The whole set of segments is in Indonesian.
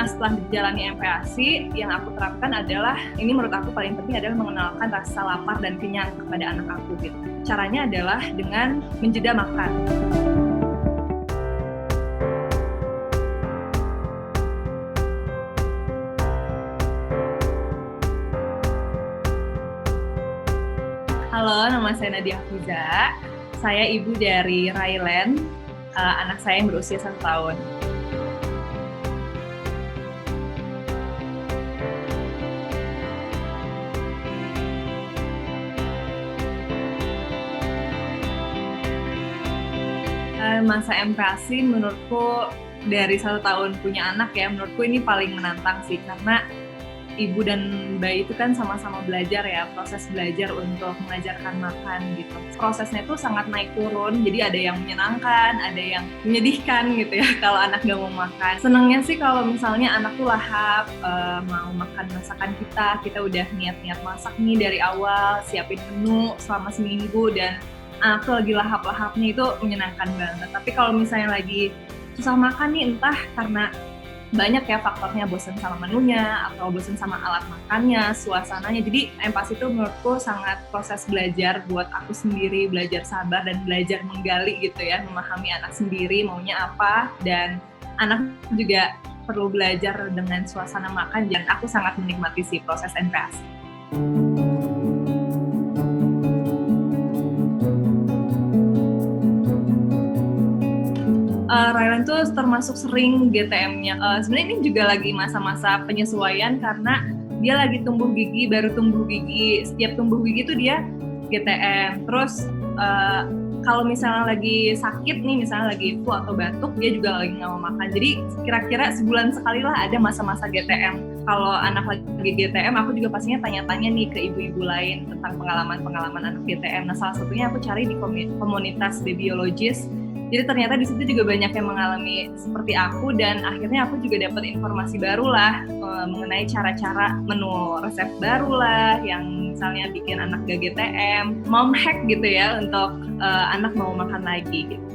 Nah, setelah menjalani MPASI, yang aku terapkan adalah, ini menurut aku paling penting adalah mengenalkan rasa lapar dan kenyang kepada anak aku gitu. Caranya adalah dengan menjeda makan. Halo, nama saya Nadia Hafiza. Saya ibu dari Raylan, anak saya yang berusia 1 tahun. Masa MPASI menurutku dari 1 tahun punya anak ya, menurutku ini paling menantang sih, karena ibu dan bayi itu kan sama-sama belajar ya, proses belajar untuk mengajarkan makan gitu. Prosesnya itu sangat naik turun, jadi ada yang menyenangkan, ada yang menyedihkan gitu ya kalau anak gak mau makan. Senangnya sih kalau misalnya anak tuh lahap, mau makan masakan kita udah niat-niat masak nih dari awal, siapin menu selama seminggu, dan aku lagi lahap-lahapnya itu menyenangkan banget. Tapi kalau misalnya lagi susah makan nih, entah karena banyak ya faktornya, bosan sama menunya, atau bosan sama alat makannya, suasananya. Jadi MPASI itu menurutku sangat proses belajar buat aku sendiri, belajar sabar dan belajar menggali gitu ya, memahami anak sendiri maunya apa, dan anak juga perlu belajar dengan suasana makan, dan aku sangat menikmati sih proses MPASI. Raylan tuh termasuk sering GTM-nya. Sebenarnya ini juga lagi masa-masa penyesuaian karena dia lagi baru tumbuh gigi. Setiap tumbuh gigi tuh dia GTM. Terus kalau misalnya lagi sakit nih, misalnya lagi flu atau batuk, dia juga lagi nggak mau makan. Jadi kira-kira sebulan sekali lah ada masa-masa GTM. Kalau anak lagi GTM, aku juga pastinya tanya-tanya nih ke ibu-ibu lain tentang pengalaman anak GTM. Nah, salah satunya aku cari di komunitas babyologist. Jadi ternyata di situ juga banyak yang mengalami seperti aku, dan akhirnya aku juga dapat informasi baru lah mengenai cara-cara menu resep baru lah yang misalnya bikin anak gak GTM, mom hack gitu ya untuk anak mau makan lagi gitu.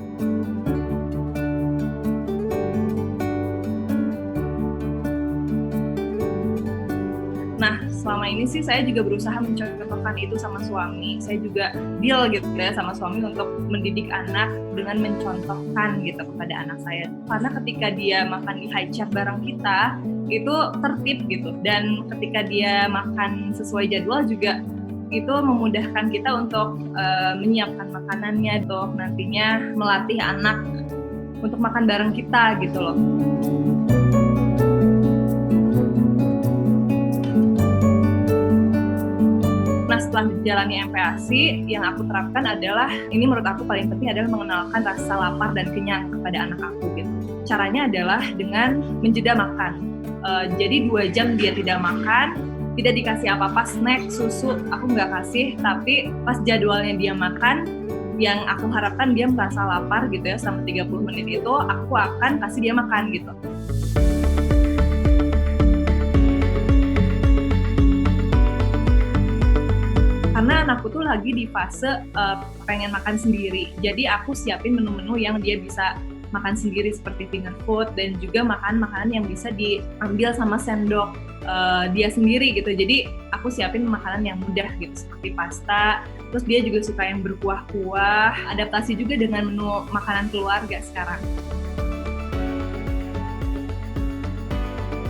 Nah, selama ini sih saya juga berusaha mencontohkan itu sama suami. Saya juga deal gitu ya sama suami untuk mendidik anak dengan mencontohkan gitu kepada anak saya. Karena ketika dia makan di high chair bareng kita, itu tertib gitu. Dan ketika dia makan sesuai jadwal juga, itu memudahkan kita untuk menyiapkan makanannya, untuk nantinya melatih anak untuk makan bareng kita gitu loh. Nah, setelah menjalani MPASI, yang aku terapkan adalah, ini menurut aku paling penting adalah mengenalkan rasa lapar dan kenyang kepada anak aku gitu. Caranya adalah dengan menjeda makan. Jadi 2 jam dia tidak makan, tidak dikasih apa-apa, snack, susu, aku nggak kasih, tapi pas jadwalnya dia makan, yang aku harapkan dia merasa lapar gitu ya, selama 30 menit itu aku akan kasih dia makan gitu. Karena anakku tuh lagi di fase pengen makan sendiri, jadi aku siapin menu-menu yang dia bisa makan sendiri seperti finger food, dan juga makanan yang bisa diambil sama sendok dia sendiri gitu. Jadi aku siapin makanan yang mudah gitu seperti pasta. Terus dia juga suka yang berkuah-kuah, adaptasi juga dengan menu makanan keluarga sekarang.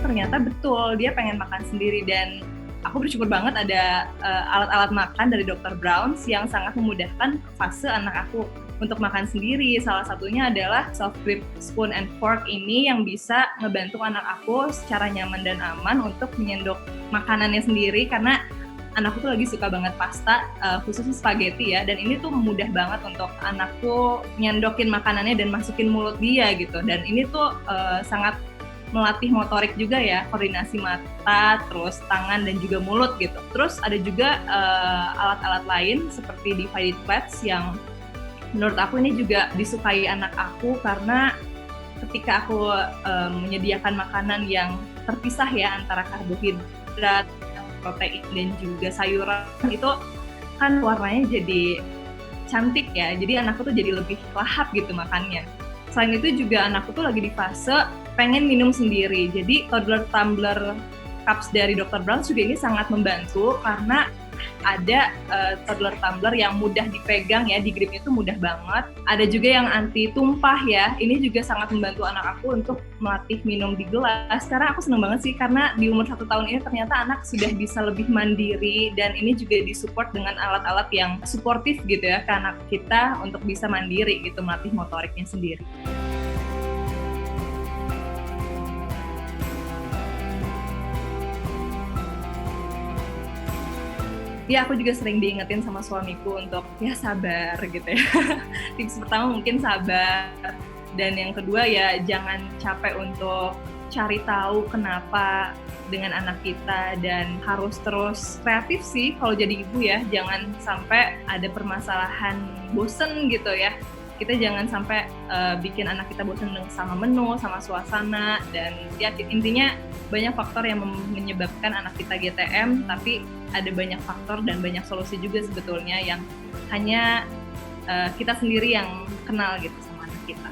Ternyata betul dia pengen makan sendiri, dan aku bersyukur banget ada alat-alat makan dari Dr. Brown's yang sangat memudahkan fase anak aku untuk makan sendiri. Salah satunya adalah soft grip spoon and fork ini yang bisa ngebantu anak aku secara nyaman dan aman untuk menyendok makanannya sendiri, karena anakku tuh lagi suka banget pasta, khususnya spaghetti ya, dan ini tuh mudah banget untuk anakku nyendokin makanannya dan masukin mulut dia gitu. Dan ini tuh sangat melatih motorik juga ya, koordinasi mata, terus tangan dan juga mulut gitu. Terus ada juga alat-alat lain seperti divided plates yang menurut aku ini juga disukai anak aku, karena ketika aku menyediakan makanan yang terpisah ya antara karbohidrat, protein dan juga sayuran, itu kan warnanya jadi cantik ya, jadi anakku tuh jadi lebih lahap gitu makannya. Selain itu juga anakku tuh lagi di fase pengen minum sendiri. Jadi toddler tumbler cups dari Dr. Brown's juga ini sangat membantu karena ada toddler tumbler yang mudah dipegang ya, di gripnya itu mudah banget. Ada juga yang anti tumpah ya, ini juga sangat membantu anak aku untuk melatih minum di gelas. Sekarang aku seneng banget sih karena di umur 1 tahun ini ternyata anak sudah bisa lebih mandiri, dan ini juga disupport dengan alat-alat yang suportif gitu ya ke anak kita untuk bisa mandiri gitu, melatih motoriknya sendiri. Ya, aku juga sering diingetin sama suamiku untuk ya sabar gitu ya. Tips pertama mungkin sabar, dan yang kedua ya jangan capek untuk cari tahu kenapa dengan anak kita, dan harus terus kreatif sih kalau jadi ibu ya. Jangan sampai ada permasalahan bosen gitu ya. Kita jangan sampai bikin anak kita bosen sama menu, sama suasana, dan ya intinya banyak faktor yang menyebabkan anak kita GTM, tapi ada banyak faktor dan banyak solusi juga sebetulnya yang hanya kita sendiri yang kenal gitu sama anak kita.